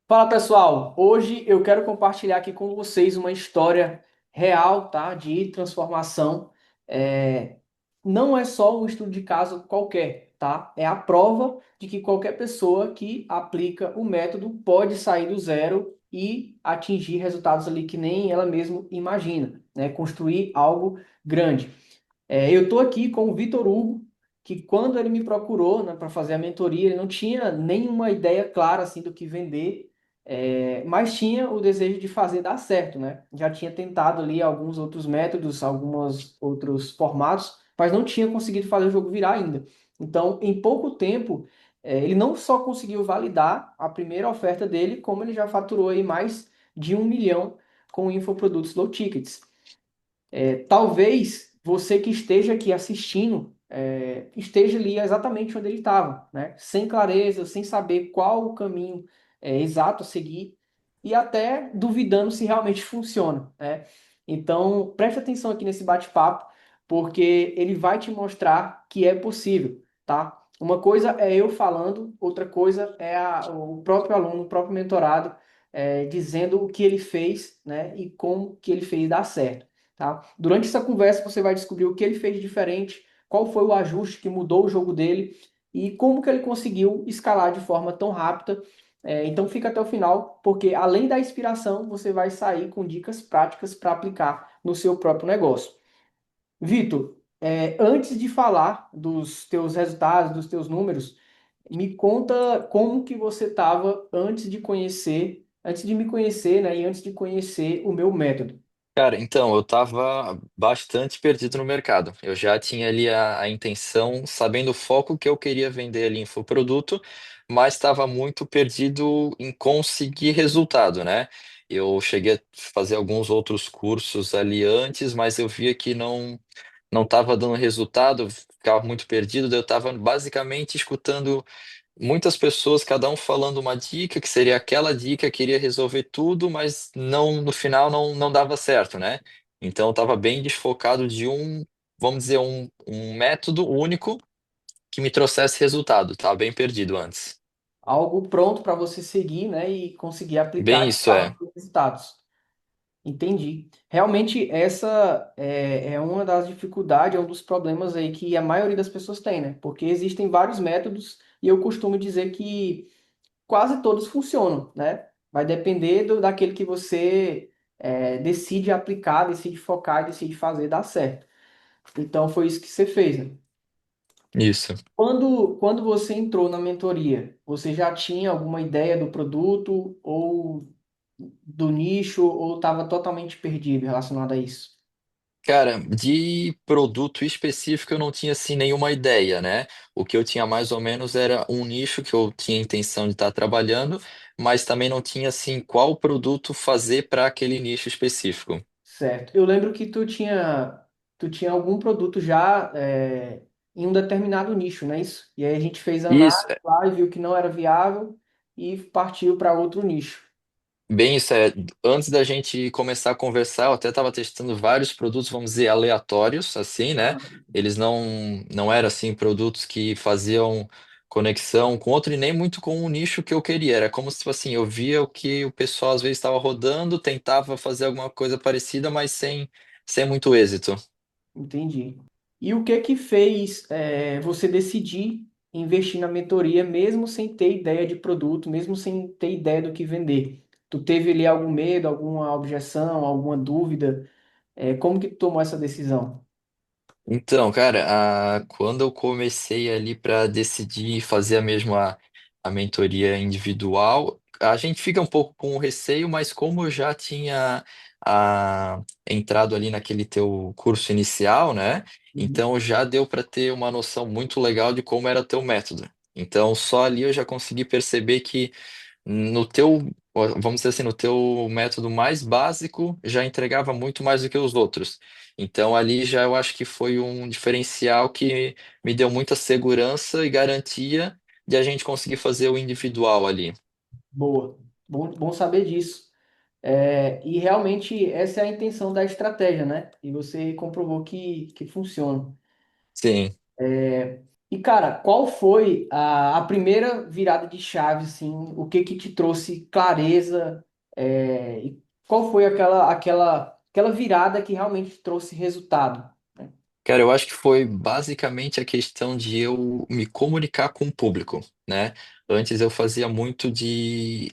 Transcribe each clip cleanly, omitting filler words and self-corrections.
Fala pessoal, hoje eu quero compartilhar aqui com vocês uma história real, tá? De transformação. É, Não é só um estudo de caso qualquer, tá? É a prova de que qualquer pessoa que aplica o método pode sair do zero e atingir resultados ali que nem ela mesma imagina, né? Construir algo grande. Eu estou aqui com o Vitor Hugo, que quando ele me procurou, né, para fazer a mentoria, ele não tinha nenhuma ideia clara assim do que vender, mas tinha o desejo de fazer dar certo, né? Já tinha tentado ali alguns outros métodos, alguns outros formatos, mas não tinha conseguido fazer o jogo virar ainda. Então, em pouco tempo, ele não só conseguiu validar a primeira oferta dele, como ele já faturou aí mais de 1 milhão com infoprodutos low tickets. Talvez você que esteja aqui assistindo esteja ali exatamente onde ele estava, né? Sem clareza, sem saber qual o caminho exato a seguir e até duvidando se realmente funciona, né? Então, preste atenção aqui nesse bate-papo, porque ele vai te mostrar que é possível, tá? Uma coisa é eu falando, outra coisa é o próprio aluno, o próprio mentorado, dizendo o que ele fez, né? E como que ele fez dar certo. Tá? Durante essa conversa você vai descobrir o que ele fez de diferente, qual foi o ajuste que mudou o jogo dele e como que ele conseguiu escalar de forma tão rápida. Então fica até o final, porque além da inspiração, você vai sair com dicas práticas para aplicar no seu próprio negócio. Vitor, antes de falar dos teus resultados, dos teus números, me conta como que você estava antes de me conhecer, né, e antes de conhecer o meu método. Cara, então, eu tava bastante perdido no mercado. Eu já tinha ali a intenção, sabendo o foco que eu queria vender ali em infoproduto, mas estava muito perdido em conseguir resultado, né? Eu cheguei a fazer alguns outros cursos ali antes, mas eu via que não estava dando resultado, eu ficava muito perdido, daí eu estava basicamente escutando muitas pessoas, cada um falando uma dica, que seria aquela dica, queria resolver tudo, mas não, no final não dava certo, né? Então eu estava bem desfocado de vamos dizer, um método único que me trouxesse resultado. Estava bem perdido antes. Algo pronto para você seguir, né, e conseguir aplicar Bem de isso fato é. os resultados. Entendi. Realmente, essa é uma das dificuldades, é um dos problemas aí que a maioria das pessoas tem, né? Porque existem vários métodos e eu costumo dizer que quase todos funcionam, né? Vai depender daquele que você decide aplicar, decide focar e decide fazer dar certo. Então, foi isso que você fez, né? Isso. Quando você entrou na mentoria, você já tinha alguma ideia do produto ou do nicho ou estava totalmente perdido relacionado a isso? Cara, de produto específico eu não tinha assim nenhuma ideia, né? O que eu tinha mais ou menos era um nicho que eu tinha intenção de estar trabalhando, mas também não tinha assim qual produto fazer para aquele nicho específico. Certo. Eu lembro que tu tinha algum produto já em um determinado nicho, não é isso? E aí a gente fez a Isso, análise lá e viu que não era viável e partiu para outro nicho. bem isso é. Antes da gente começar a conversar, eu até estava testando vários produtos, vamos dizer, aleatórios, assim, né? Ah, Eles não eram assim produtos que faziam conexão com outro e nem muito com o nicho que eu queria. Era como se tipo assim, eu via o que o pessoal às vezes estava rodando, tentava fazer alguma coisa parecida, mas sem muito êxito. entendi. E o que que fez você decidir investir na mentoria mesmo sem ter ideia de produto, mesmo sem ter ideia do que vender? Tu teve ali algum medo, alguma objeção, alguma dúvida? Como que tu tomou essa decisão? Então, cara, quando eu comecei ali para decidir fazer a mentoria individual, a gente fica um pouco com receio, mas como eu já tinha entrado ali naquele teu curso inicial, né? Uhum. Então já deu para ter uma noção muito legal de como era teu método. Então só ali eu já consegui perceber que no teu, vamos dizer assim, no teu método mais básico, já entregava muito mais do que os outros. Então ali já eu acho que foi um diferencial que me deu muita segurança e garantia de a gente conseguir fazer o individual ali. Boa. Bom saber disso. E realmente essa é a intenção da estratégia, né? E você comprovou que funciona. Sim. E, cara, qual foi a primeira virada de chave, assim? O que que te trouxe clareza? E qual foi aquela virada que realmente trouxe resultado, né? Cara, eu acho que foi basicamente a questão de eu me comunicar com o público, né? Antes eu fazia muito de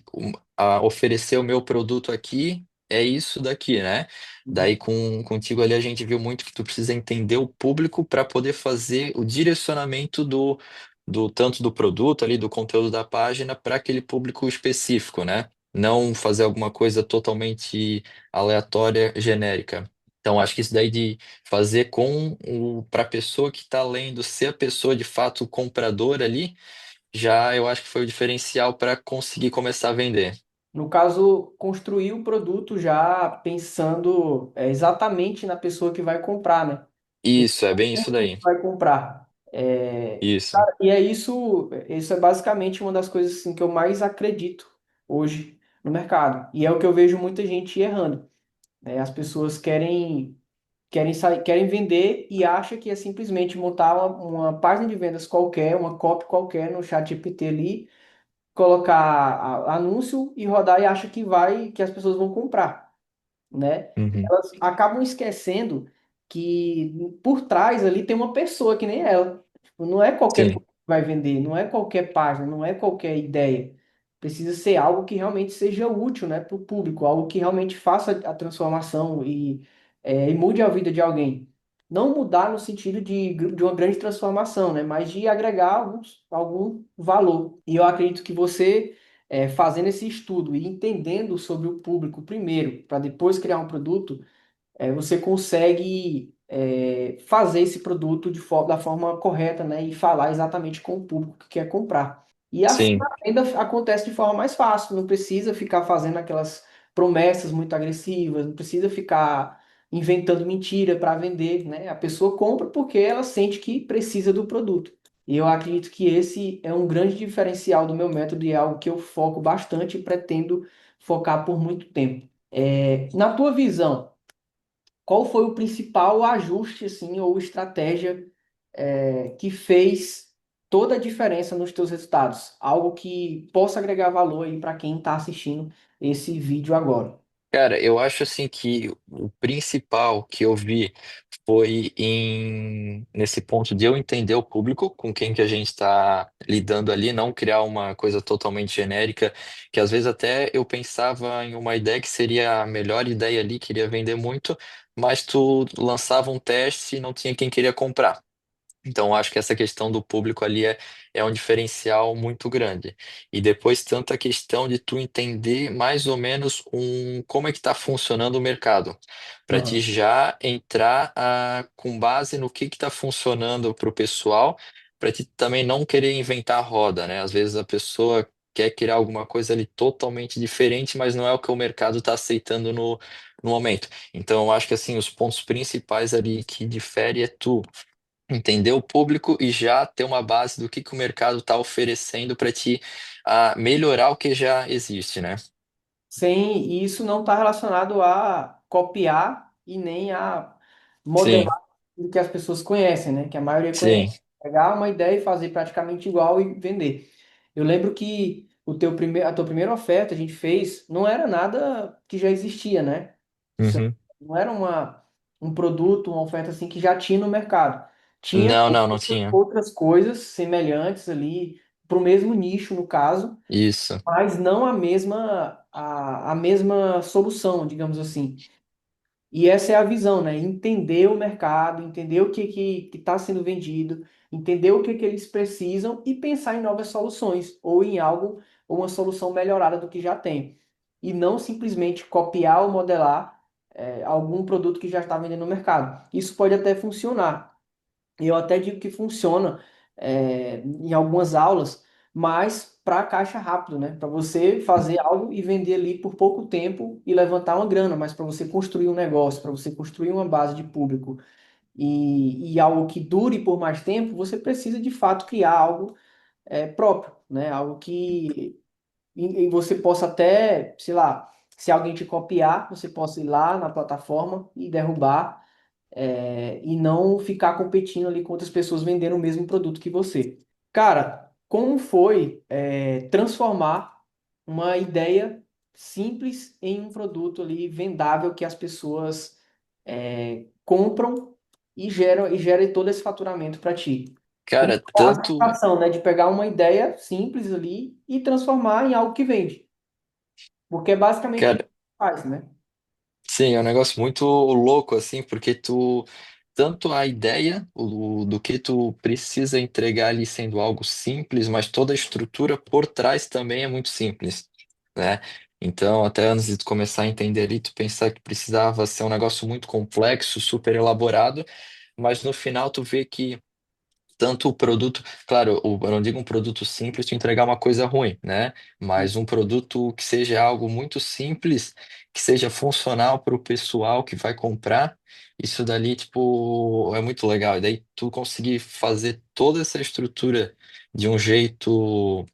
oferecer o meu produto aqui, é isso daqui, né? Uhum. Daí contigo ali a gente viu muito que tu precisa entender o público para poder fazer o direcionamento do tanto do produto ali, do conteúdo da página para aquele público específico, né? Não fazer alguma coisa totalmente aleatória, genérica. Então, acho que isso daí de fazer com o para a pessoa que está lendo ser a pessoa de fato compradora ali, já eu acho que foi o diferencial para conseguir começar a vender. No caso, construir o produto já pensando exatamente na pessoa que vai comprar, né? Isso, é bem isso Público daí. que vai comprar. Isso. Cara, e é isso é basicamente uma das coisas assim, que eu mais acredito hoje no mercado. E é o que eu vejo muita gente errando, né? As pessoas querem sair, querem vender e acha que é simplesmente montar uma página de vendas qualquer, uma copy qualquer no chat GPT ali, colocar anúncio e rodar e acha que as pessoas vão comprar, né? Uhum. Elas acabam esquecendo que por trás ali tem uma pessoa que nem ela. Tipo, não é qualquer Sim, coisa que vai vender, não é qualquer página, não é qualquer ideia. Precisa ser algo que realmente seja útil, né, para o público, algo que realmente faça a transformação e mude a vida de alguém. Não mudar no sentido de uma grande transformação, né, mas de agregar algum valor. E eu acredito que você fazendo esse estudo e entendendo sobre o público primeiro, para depois criar um produto, você consegue fazer esse produto da forma correta, né, e falar exatamente com o público que quer comprar. E assim sim, a venda acontece de forma mais fácil, não precisa ficar fazendo aquelas promessas muito agressivas, não precisa ficar inventando mentira para vender, né? A pessoa compra porque ela sente que precisa do produto. E eu acredito que esse é um grande diferencial do meu método e é algo que eu foco bastante e pretendo focar por muito tempo. Na tua visão, qual foi o principal ajuste, assim, ou estratégia, que fez toda a diferença nos teus resultados? Algo que possa agregar valor aí para quem está assistindo esse vídeo agora. cara, eu acho assim que o principal que eu vi foi nesse ponto de eu entender o público com quem que a gente está lidando ali, não criar uma coisa totalmente genérica, que às vezes até eu pensava em uma ideia que seria a melhor ideia ali, queria vender muito, mas tu lançava um teste e não tinha quem queria comprar. Então, eu acho que essa questão do público ali é um diferencial muito grande. E depois, tanto a questão de tu entender mais ou menos como é que está funcionando o mercado, para te Aham. já entrar com base no que está funcionando para o pessoal, para te também não querer inventar a roda, né? Às vezes a pessoa quer criar alguma coisa ali totalmente diferente, mas não é o que o mercado está aceitando no momento. Então, eu acho que assim, os pontos principais ali que difere é tu entender o público e já ter uma base do que o mercado está oferecendo para te melhorar o que já existe, né? Sem, e isso não está relacionado a copiar e nem a Sim, modelar o que as pessoas conhecem, né? Que a maioria sim, conhece. Pegar uma ideia e fazer praticamente igual e vender. Eu lembro que a tua primeira oferta a gente fez não era nada que já existia, né? Isso uhum. não era um produto, uma oferta assim que já tinha no mercado. Tinha Não, não, não tinha. outras coisas semelhantes ali, para o mesmo nicho, no caso, Isso, mas não a mesma solução, digamos assim. E essa é a visão, né? Entender o mercado, entender o que está sendo vendido, entender o que eles precisam e pensar em novas soluções ou em algo, ou uma solução melhorada do que já tem. E não simplesmente copiar ou modelar algum produto que já está vendendo no mercado. Isso pode até funcionar, eu até digo que funciona em algumas aulas, mas para caixa rápido, né? Para você fazer algo e vender ali por pouco tempo e levantar uma grana, mas para você construir um negócio, para você construir uma base de público e algo que dure por mais tempo, você precisa de fato criar algo próprio, né? Algo que e você possa até, sei lá, se alguém te copiar, você possa ir lá na plataforma e derrubar e não ficar competindo ali com outras pessoas vendendo o mesmo produto que você. Cara, como foi transformar uma ideia simples em um produto ali vendável que as pessoas compram e gera todo esse faturamento para ti? Como Cara, é a tanto. sensação, né, de pegar uma ideia simples ali e transformar em algo que vende? Porque é basicamente isso Cara, que faz, né? sim, é um negócio muito louco, assim, porque tu. Tanto a ideia do que tu precisa entregar ali sendo algo simples, mas toda a estrutura por trás também é muito simples, né? Então, até antes de tu começar a entender ali, tu pensar que precisava ser um negócio muito complexo, super elaborado, mas no final tu vê que tanto o produto, claro, eu não digo um produto simples te entregar uma coisa ruim, né? Mas um produto que seja algo muito simples, que seja funcional para o pessoal que vai comprar, isso dali, tipo, é muito legal. E daí tu conseguir fazer toda essa estrutura de um jeito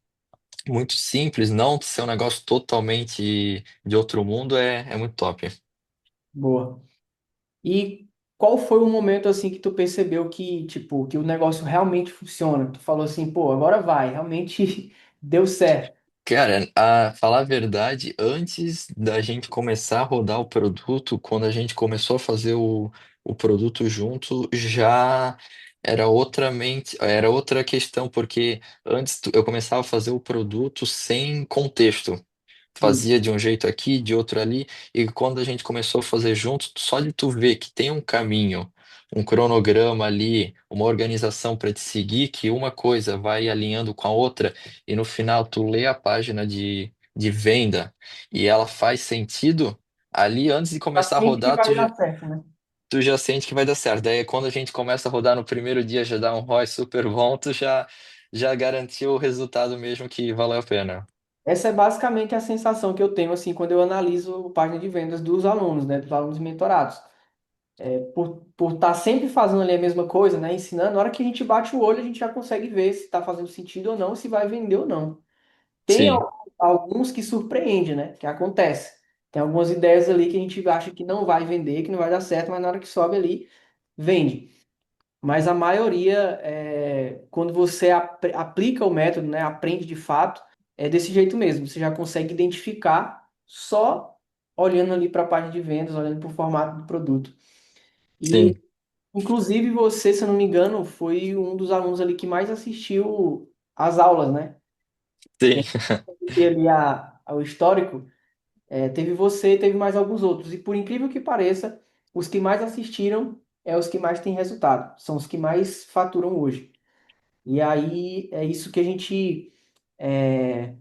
muito simples, não ser um negócio totalmente de outro mundo, é muito top. Boa. E qual foi o momento assim que tu percebeu que, tipo, que o negócio realmente funciona? Tu falou assim, pô, agora vai, realmente deu certo. Cara, a falar a verdade, antes da gente começar a rodar o produto, quando a gente começou a fazer o produto junto, já era outra mente, era outra questão, porque antes eu começava a fazer o produto sem contexto. Sim. Fazia de um jeito aqui, de outro ali, e quando a gente começou a fazer junto, só de tu ver que tem um caminho, um cronograma ali, uma organização para te seguir, que uma coisa vai alinhando com a outra, e no final tu lê a página de venda e ela faz sentido, ali antes de Já começar a sente que rodar, vai dar certo, né? tu já sente que vai dar certo. Daí quando a gente começa a rodar no primeiro dia, já dá um ROI super bom, já garantiu o resultado mesmo que valeu a pena. Essa é basicamente a sensação que eu tenho assim quando eu analiso a página de vendas dos alunos, né, dos alunos mentorados. Por estar sempre fazendo ali a mesma coisa, né, ensinando, na hora que a gente bate o olho, a gente já consegue ver se está fazendo sentido ou não, se vai vender ou não. Tem Sim, alguns que surpreende, né? Que acontece. Tem algumas ideias ali que a gente acha que não vai vender, que não vai dar certo, mas na hora que sobe ali, vende. Mas a maioria, quando você aplica o método, né? Aprende de fato, é desse jeito mesmo. Você já consegue identificar só olhando ali para a página de vendas, olhando para o formato do produto. E, sim, inclusive, você, se eu não me engano, foi um dos alunos ali que mais assistiu às aulas, né? sim. Ter ali o histórico, teve você e teve mais alguns outros. E por incrível que pareça, os que mais assistiram os que mais têm resultado, são os que mais faturam hoje. E aí é isso que a gente é,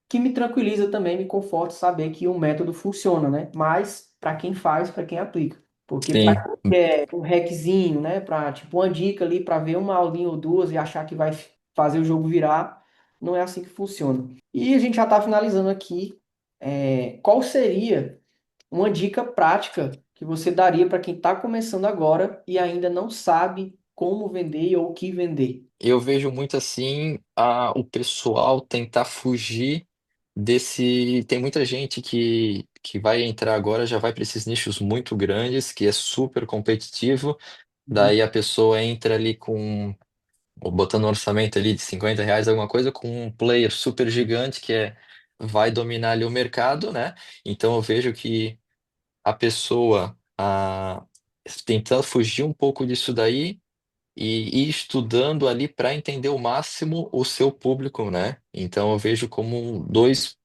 que me tranquiliza também, me conforta saber que o método funciona, né? Mas para quem faz, para quem aplica. Porque para Sim. quem quer um hackzinho, né? Para tipo uma dica ali para ver uma aulinha ou duas e achar que vai fazer o jogo virar, não é assim que funciona. E a gente já está finalizando aqui. Qual seria uma dica prática que você daria para quem está começando agora e ainda não sabe como vender ou o que vender? Eu vejo muito assim o pessoal tentar fugir desse. Tem muita gente que vai entrar agora, já vai para esses nichos muito grandes, que é super competitivo. Uhum. Daí a pessoa entra ali com, ou botando um orçamento ali de R$ 50, alguma coisa, com um player super gigante vai dominar ali o mercado, né? Então eu vejo que a pessoa tentando fugir um pouco disso daí e ir estudando ali para entender o máximo o seu público, né? Então eu vejo como dois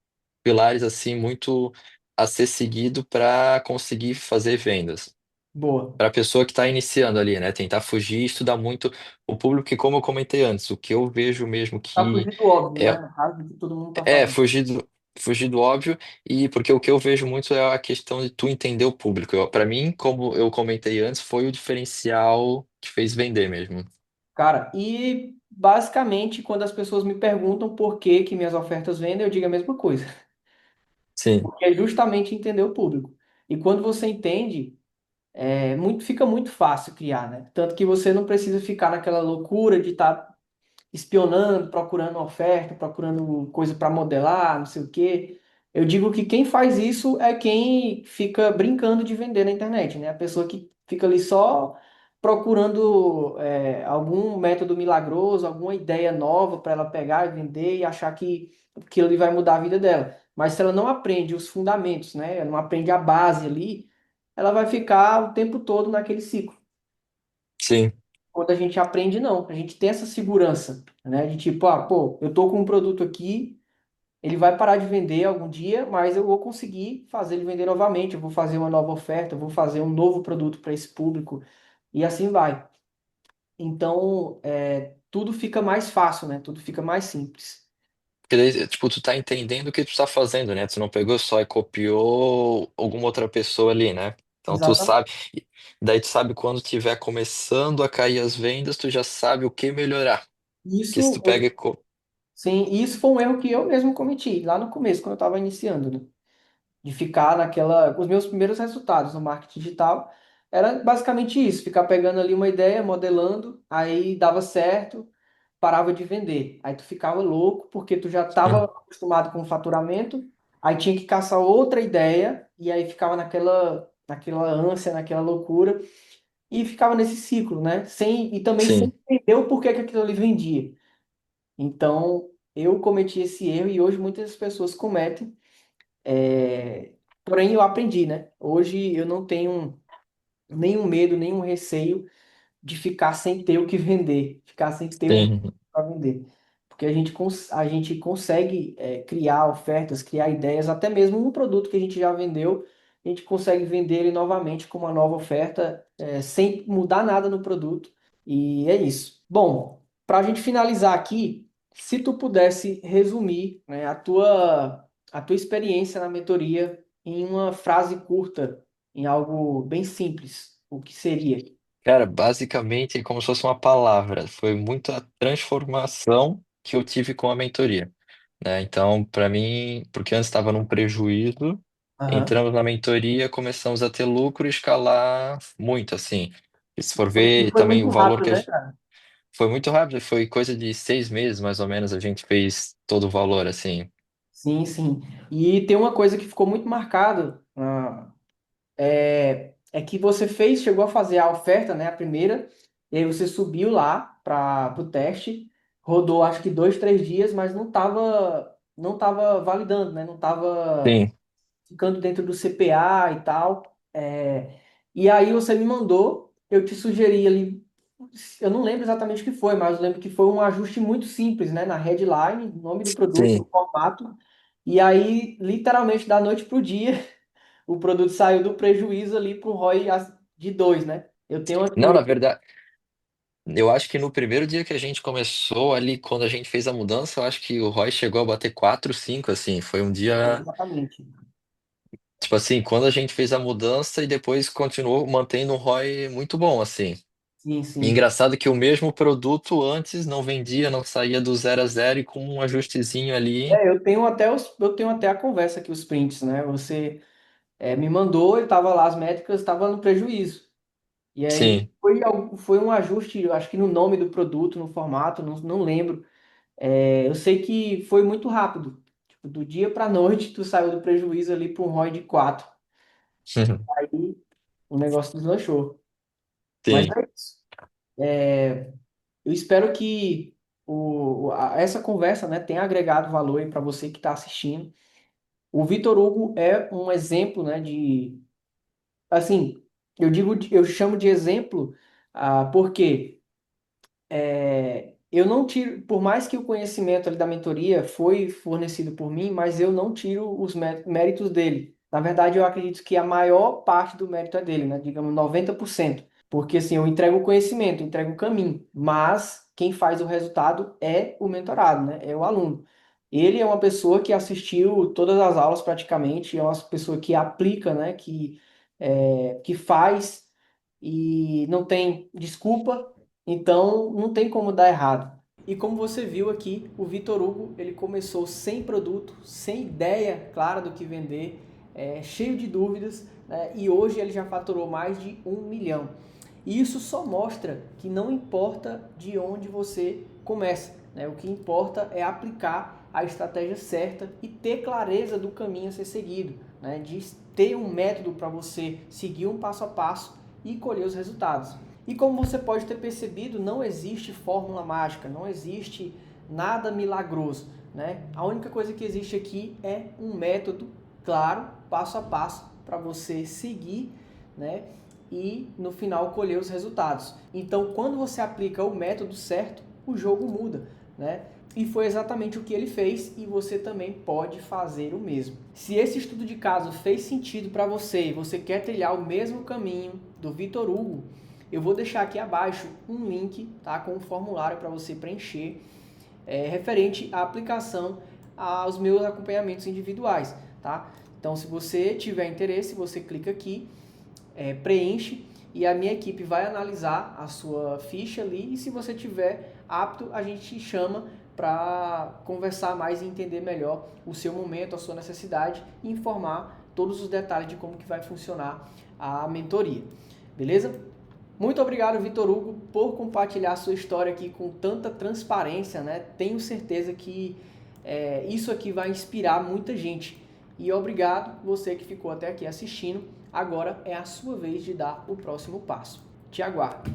pilares assim muito a ser seguido para conseguir fazer vendas. Boa. Para a pessoa que está iniciando ali, né? Tentar fugir e estudar muito o público, que como eu comentei antes, o que eu vejo mesmo Tá que fugindo do óbvio, né? é, No caso do que todo mundo tá é falando. fugir do óbvio, e porque o que eu vejo muito é a questão de tu entender o público. Para mim, como eu comentei antes, foi o diferencial que fez vender mesmo. Cara, e basicamente, quando as pessoas me perguntam por que que minhas ofertas vendem, eu digo a mesma coisa. Sim. Porque é justamente entender o público. E quando você entende, fica muito fácil criar, né? Tanto que você não precisa ficar naquela loucura de estar espionando, procurando oferta, procurando coisa para modelar, não sei o quê. Eu digo que quem faz isso é quem fica brincando de vender na internet, né? A pessoa que fica ali só procurando algum método milagroso, alguma ideia nova para ela pegar e vender e achar que aquilo ali vai mudar a vida dela. Mas se ela não aprende os fundamentos, né? Ela não aprende a base ali, ela vai ficar o tempo todo naquele ciclo. Sim. Quando a gente aprende, não. A gente tem essa segurança, né? De tipo, pô, eu tô com um produto aqui, ele vai parar de vender algum dia, mas eu vou conseguir fazer ele vender novamente. Eu vou fazer uma nova oferta, eu vou fazer um novo produto para esse público e assim vai. Então, tudo fica mais fácil, né? Tudo fica mais simples. Porque daí, tipo, tu tá entendendo o que tu tá fazendo, né? Tu não pegou só e copiou alguma outra pessoa ali, né? Então tu Exatamente. sabe, daí tu sabe quando tiver começando a cair as vendas, tu já sabe o que melhorar. Porque se tu Isso, pega sim, isso foi um erro que eu mesmo cometi lá no começo, quando eu estava iniciando, né? De ficar naquela. Os meus primeiros resultados no marketing digital era basicamente isso: ficar pegando ali uma ideia, modelando, aí dava certo, parava de vender. Aí tu ficava louco, porque tu já estava Hum, acostumado com o faturamento, aí tinha que caçar outra ideia, e aí ficava naquela ânsia, naquela loucura, e ficava nesse ciclo, né? E também sem sim. entender o porquê que aquilo ali vendia. Então, eu cometi esse erro e hoje muitas pessoas cometem. Porém, eu aprendi, né? Hoje eu não tenho nenhum medo, nenhum receio de ficar sem ter o que vender, ficar sem ter um Sim. para vender. Porque a gente consegue criar ofertas, criar ideias, até mesmo um produto que a gente já vendeu, a gente consegue vender ele novamente com uma nova oferta, sem mudar nada no produto. E é isso. Bom, para a gente finalizar aqui, se tu pudesse resumir, né, a tua experiência na mentoria em uma frase curta, em algo bem simples, o que seria? Cara, basicamente é como se fosse uma palavra. Foi muita transformação que eu tive com a mentoria, né? Então, para mim, porque antes estava num prejuízo, Aham. entramos na mentoria, começamos a ter lucro e escalar muito, assim. E se for E ver foi também muito o valor rápido, que né, cara? foi muito rápido, foi coisa de 6 meses, mais ou menos, a gente fez todo o valor, assim. Sim, sim. E tem uma coisa que ficou muito marcado, é que você chegou a fazer a oferta, né, a primeira, e aí você subiu lá para o teste, rodou acho que 2, 3 dias, mas não tava validando, né? Não estava Sim, ficando dentro do CPA e tal. E aí você me mandou, eu te sugeri ali, eu não lembro exatamente o que foi, mas eu lembro que foi um ajuste muito simples, né? Na headline, nome do produto, no sim. formato. E aí, literalmente, da noite pro dia, o produto saiu do prejuízo ali para um ROI de 2, né? Eu tenho Não, aqui, na verdade, eu acho que no primeiro dia que a gente começou ali, quando a gente fez a mudança, eu acho que o Roy chegou a bater 4, 5, assim. Foi um dia, exatamente. tipo assim, quando a gente fez a mudança e depois continuou mantendo um ROI muito bom, assim. Sim, E sim. engraçado que o mesmo produto antes não vendia, não saía do zero a zero e com um ajustezinho ali. Eu tenho até a conversa aqui, os prints, né? Você me mandou, eu tava lá, as métricas estavam no prejuízo. E aí Sim. foi um ajuste, eu acho que no nome do produto, no formato, não lembro. Eu sei que foi muito rápido. Tipo, do dia para noite, tu saiu do prejuízo ali para um ROI de 4. Aí o negócio deslanchou. Mas Sim. é isso. Eu espero que essa conversa, né, tenha agregado valor aí para você que está assistindo. O Vitor Hugo é um exemplo, né, assim, eu chamo de exemplo, porque eu não tiro, por mais que o conhecimento ali da mentoria foi fornecido por mim, mas eu não tiro os méritos dele. Na verdade, eu acredito que a maior parte do mérito é dele, né? Digamos 90%. Porque assim, eu entrego o conhecimento, eu entrego o caminho, mas quem faz o resultado é o mentorado, né? É o aluno. Ele é uma pessoa que assistiu todas as aulas praticamente, é uma pessoa que aplica, né? Que faz e não tem desculpa, então não tem como dar errado. E como você viu aqui, o Vitor Hugo ele começou sem produto, sem ideia clara do que vender, cheio de dúvidas, né? E hoje ele já faturou mais de 1 milhão. E isso só mostra que não importa de onde você começa, né? O que importa é aplicar a estratégia certa e ter clareza do caminho a ser seguido, né? De ter um método para você seguir um passo a passo e colher os resultados. E como você pode ter percebido, não existe fórmula mágica, não existe nada milagroso, né? A única coisa que existe aqui é um método claro, passo a passo, para você seguir, né? E no final colher os resultados. Então, quando você aplica o método certo, o jogo muda, né? E foi exatamente o que ele fez e você também pode fazer o mesmo. Se esse estudo de caso fez sentido para você e você quer trilhar o mesmo caminho do Vitor Hugo, eu vou deixar aqui abaixo um link, tá, com um formulário para você preencher referente à aplicação aos meus acompanhamentos individuais, tá? Então, se você tiver interesse, você clica aqui, preenche e a minha equipe vai analisar a sua ficha ali e se você tiver apto, a gente chama para conversar mais e entender melhor o seu momento, a sua necessidade e informar todos os detalhes de como que vai funcionar a mentoria. Beleza? Muito obrigado, Vitor Hugo, por compartilhar a sua história aqui com tanta transparência, né? Tenho certeza que isso aqui vai inspirar muita gente. E obrigado você que ficou até aqui assistindo. Agora é a sua vez de dar o próximo passo. Te aguardo.